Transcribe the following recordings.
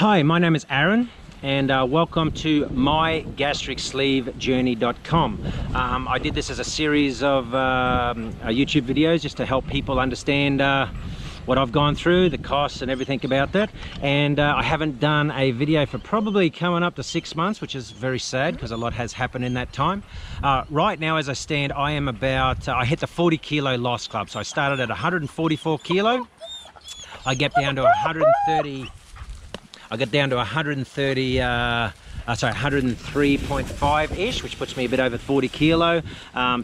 Hi, my name is Aaron and welcome to mygastricsleevejourney.com. I did this as a series of YouTube videos just to help people understand what I've gone through, the costs and everything about that. And I haven't done a video for probably coming up to 6 months, which is very sad because a lot has happened in that time. Right now as I stand, I am about, I hit the 40 kilo loss club. So I started at 144 kilo. I get down to 130. I got down to 103.5-ish, which puts me a bit over 40 kilo.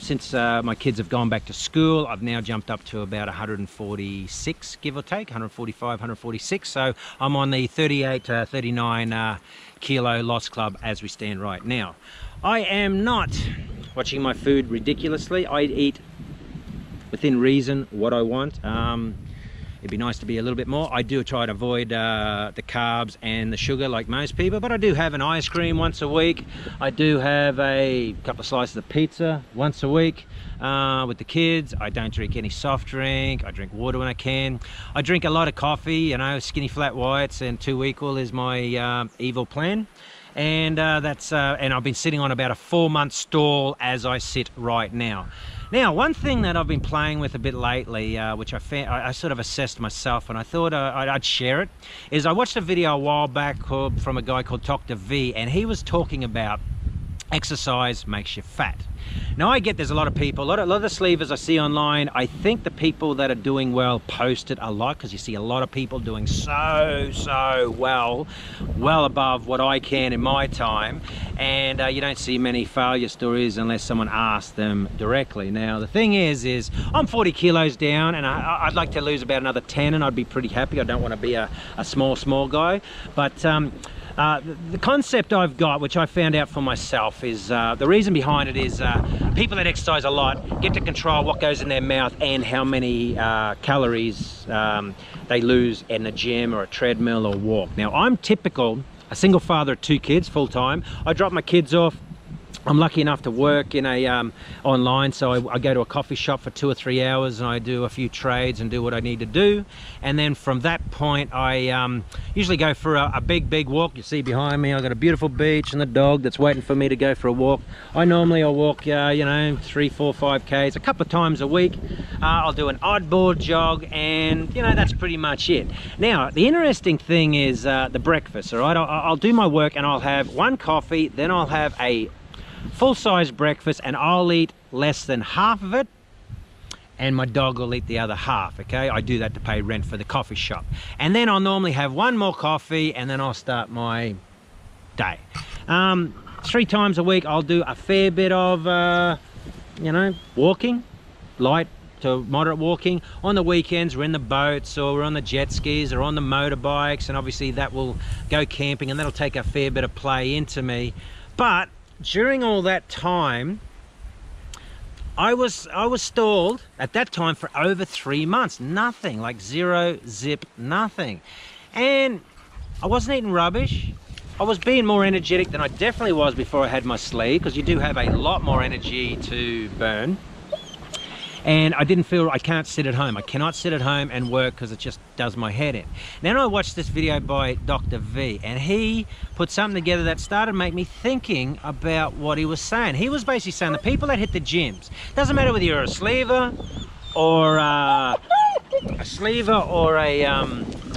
Since my kids have gone back to school, I've now jumped up to about 146, give or take, 145, 146. So I'm on the 38 to 39 kilo loss club as we stand right now. I am not watching my food ridiculously. I eat within reason what I want. It'd be nice to be a little bit more. I do try to avoid the carbs and the sugar like most people, but I do have an ice cream once a week. I do have a couple of slices of pizza once a week with the kids. I don't drink any soft drink. I drink water when I can. I drink a lot of coffee, you know, skinny flat whites, and 2 equal is my evil plan. And and I've been sitting on about a 4-month stall as I sit right now. Now, one thing that I've been playing with a bit lately, which I sort of assessed myself and I thought I'd share it, is I watched a video a while back from a guy called Dr. V, and he was talking about exercise makes you fat. Now I get there's a lot of people, a lot of the sleevers I see online. I think the people that are doing well post it a lot because you see a lot of people doing so well above what I can in my time, and you don't see many failure stories unless someone asks them directly. Now the thing is I'm 40 kilos down and I'd like to lose about another 10 and I'd be pretty happy. I don't want to be a small guy, but the concept I've got, which I found out for myself, is the reason behind it is people that exercise a lot get to control what goes in their mouth and how many calories they lose in a gym or a treadmill or walk. Now I'm typical, a single father of 2 kids full time. I drop my kids off. I'm lucky enough to work in a online, so I go to a coffee shop for 2 or 3 hours and I do a few trades and do what I need to do, and then from that point I usually go for a big walk. You see behind me I've got a beautiful beach and the dog that's waiting for me to go for a walk. I'll walk you know, 3, 4, 5Ks a couple of times a week. I'll do an oddball jog, and you know, that's pretty much it. Now the interesting thing is the breakfast. All right, I'll do my work and I'll have 1 coffee, then I'll have a full-size breakfast and I'll eat less than half of it and my dog will eat the other half. Okay, I do that to pay rent for the coffee shop, and then I'll normally have 1 more coffee and then I'll start my day. 3 times a week I'll do a fair bit of you know, walking, light to moderate walking. On the weekends we're in the boats or we're on the jet skis or on the motorbikes, and obviously that will go camping and that'll take a fair bit of play into me. But during all that time, I was stalled at that time for over 3 months. Nothing, like zero, zip, nothing. And I wasn't eating rubbish. I was being more energetic than I definitely was before I had my sleeve, because you do have a lot more energy to burn. And I didn't feel, I can't sit at home. I cannot sit at home and work because it just does my head in. Then I watched this video by Dr. V, and he put something together that started to make me thinking about what he was saying. He was basically saying the people that hit the gyms, doesn't matter whether you're a sleever or a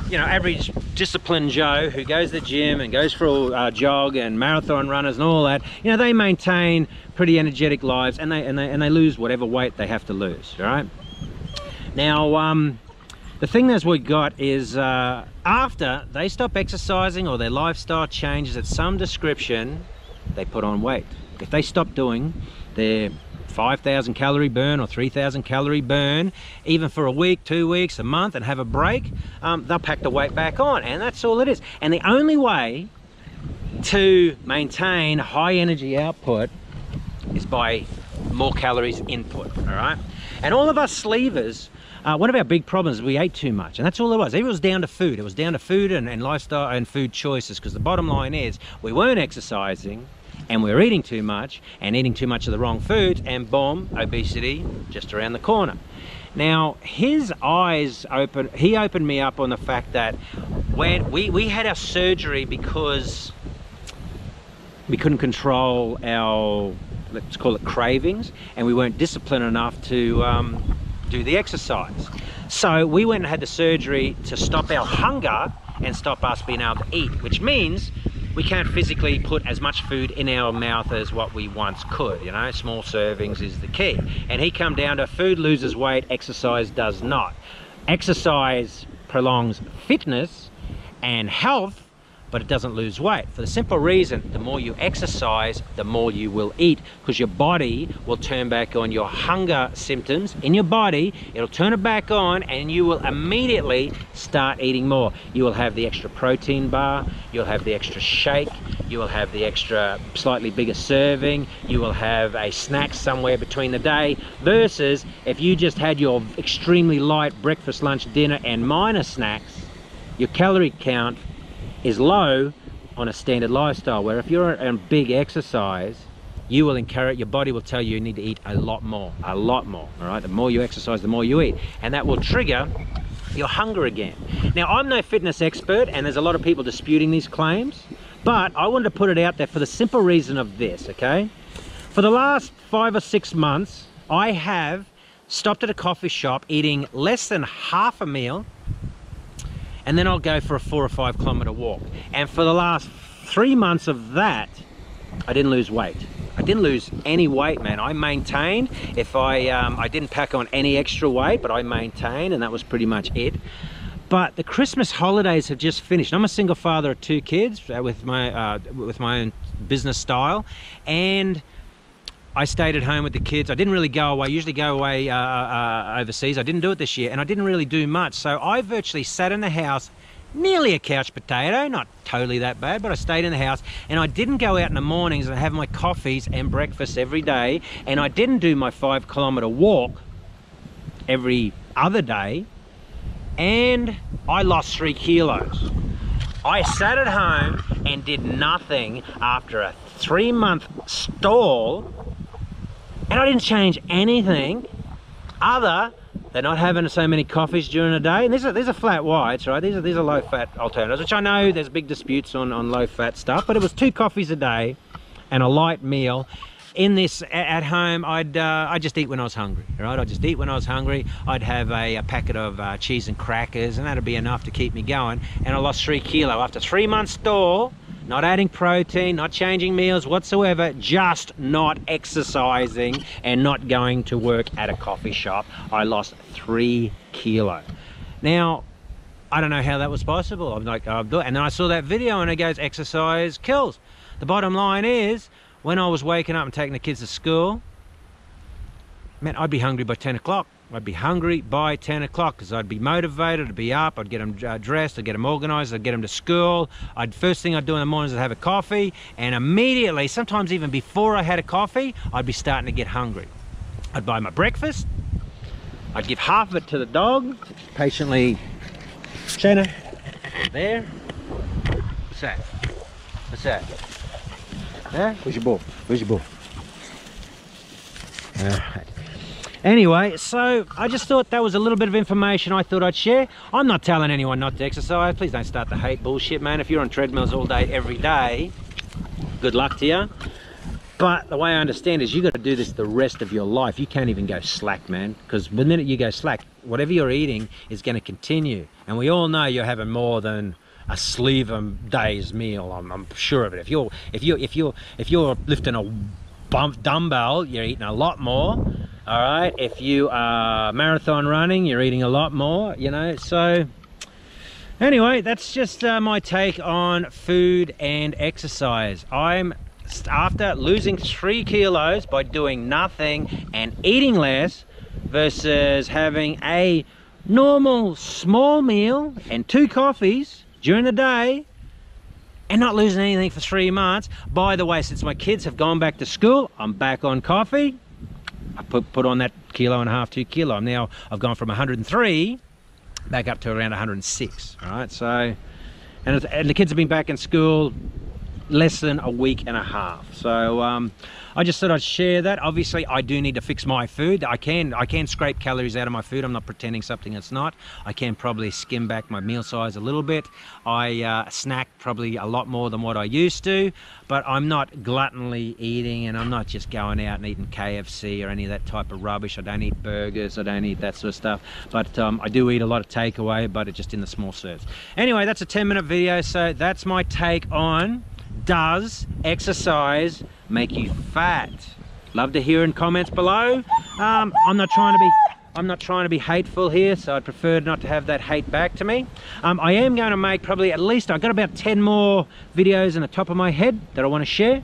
you know, average disciplined Joe who goes to the gym and goes for a jog, and marathon runners and all that, you know, they maintain pretty energetic lives and they lose whatever weight they have to lose. All right, now the thing that we got is after they stop exercising or their lifestyle changes at some description, they put on weight. If they stop doing their 5,000 calorie burn or 3,000 calorie burn, even for a week, 2 weeks, a month, and have a break, they'll pack the weight back on, and that's all it is. And the only way to maintain high energy output is by more calories input. All right, and all of us sleevers, one of our big problems is we ate too much, and that's all it was. It was down to food. It was down to food and lifestyle and food choices, because the bottom line is we weren't exercising and we're eating too much and eating too much of the wrong foods, and boom, obesity just around the corner. Now, his eyes he opened me up on the fact that when we had our surgery because we couldn't control our, let's call it, cravings, and we weren't disciplined enough to do the exercise. So we went and had the surgery to stop our hunger and stop us being able to eat, which means we can't physically put as much food in our mouth as what we once could. You know, small servings is the key. And he come down to food loses weight, exercise does not. Exercise prolongs fitness and health, but it doesn't lose weight, for the simple reason the more you exercise, the more you will eat, because your body will turn back on your hunger symptoms in your body. It'll turn it back on and you will immediately start eating more. You will have the extra protein bar, you'll have the extra shake, you will have the extra slightly bigger serving, you will have a snack somewhere between the day, versus if you just had your extremely light breakfast, lunch, dinner and minor snacks, your calorie count is low on a standard lifestyle, where if you're on big exercise, you will encourage, your body will tell you need to eat a lot more, all right? The more you exercise, the more you eat, and that will trigger your hunger again. Now, I'm no fitness expert, and there's a lot of people disputing these claims, but I wanted to put it out there for the simple reason of this, okay? For the last 5 or 6 months, I have stopped at a coffee shop eating less than half a meal, and then I'll go for a 4 or 5 kilometer walk. And for the last 3 months of that, I didn't lose weight. I didn't lose any weight, man. I maintained. If I didn't pack on any extra weight, but I maintained, and that was pretty much it. But the Christmas holidays have just finished. I'm a single father of 2 kids with my own business style, and I stayed at home with the kids. I didn't really go away. I usually go away overseas. I didn't do it this year, and I didn't really do much. So I virtually sat in the house, nearly a couch potato, not totally that bad, but I stayed in the house, and I didn't go out in the mornings and have my coffees and breakfast every day, and I didn't do my 5 kilometer walk every other day, and I lost 3 kilos. I sat at home and did nothing after a 3-month stall, and I didn't change anything other than not having so many coffees during the day. And these are flat whites, right? These are low-fat alternatives, which I know there's big disputes on low-fat stuff, but it was 2 coffees a day and a light meal. In this, at home, I'd just eat when I was hungry, right? I'd just eat when I was hungry. I'd have a packet of cheese and crackers, and that'd be enough to keep me going. And I lost 3 kilos after 3 months stall. Not adding protein, not changing meals whatsoever, just not exercising and not going to work at a coffee shop. I lost 3 kilos. Now, I don't know how that was possible. I'm like, and then I saw that video and it goes, exercise kills. The bottom line is, when I was waking up and taking the kids to school, man, I'd be hungry by 10 o'clock. I'd be hungry by 10 o'clock because I'd be motivated, I'd be up, I'd get them dressed, I'd get them organized, I'd get them to school. First thing I'd do in the mornings is have a coffee, and immediately, sometimes even before I had a coffee, I'd be starting to get hungry. I'd buy my breakfast, I'd give half of it to the dog, patiently, Shana, there. What's that? What's that? Yeah? Where's your ball? Where's your ball? All right. Anyway, so I just thought that was a little bit of information I thought I'd share. I'm not telling anyone not to exercise. Please don't start the hate bullshit, man. If you're on treadmills all day, every day, good luck to you. But the way I understand is you got to do this the rest of your life. You can't even go slack, man, because the minute you go slack, whatever you're eating is going to continue. And we all know you're having more than a sleeve of day's meal. I'm sure of it. If you're lifting a dumbbell, you're eating a lot more. All right, if you are marathon running, you're eating a lot more, you know. So anyway, that's just my take on food and exercise. I'm after losing 3 kilos by doing nothing and eating less versus having a normal small meal and 2 coffees during the day and not losing anything for 3 months. By the way, since my kids have gone back to school, I'm back on coffee. I put on that 1.5 kilos, 2 kilos. Now I've gone from 103 back up to around 106. All right, so and the kids have been back in school less than a week and a half. So I just thought I'd share that. Obviously I do need to fix my food. I can scrape calories out of my food. I'm not pretending something that's not. I can probably skim back my meal size a little bit. I snack probably a lot more than what I used to, but I'm not gluttonly eating, and I'm not just going out and eating KFC or any of that type of rubbish. I don't eat burgers, I don't eat that sort of stuff, but I do eat a lot of takeaway, but it's just in the small serves. Anyway, that's a 10-minute video, so that's my take on, does exercise make you fat? Love to hear in comments below. I'm not trying to be hateful here, so I'd prefer not to have that hate back to me. I am going to make probably at least, I've got about 10 more videos in the top of my head that I want to share.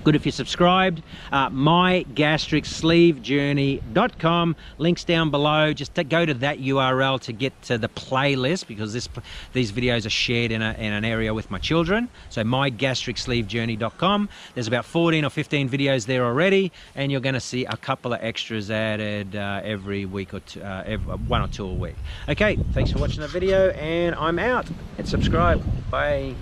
Good if you're subscribed. mygastricsleevejourney.com, links down below. Just go to that URL to get to the playlist, because these videos are shared in an area with my children. So mygastricsleevejourney.com. There's about 14 or 15 videos there already, and you're going to see a couple of extras added every week or two, one or two a week. Okay, thanks for watching the video, and I'm out. And subscribe. Bye.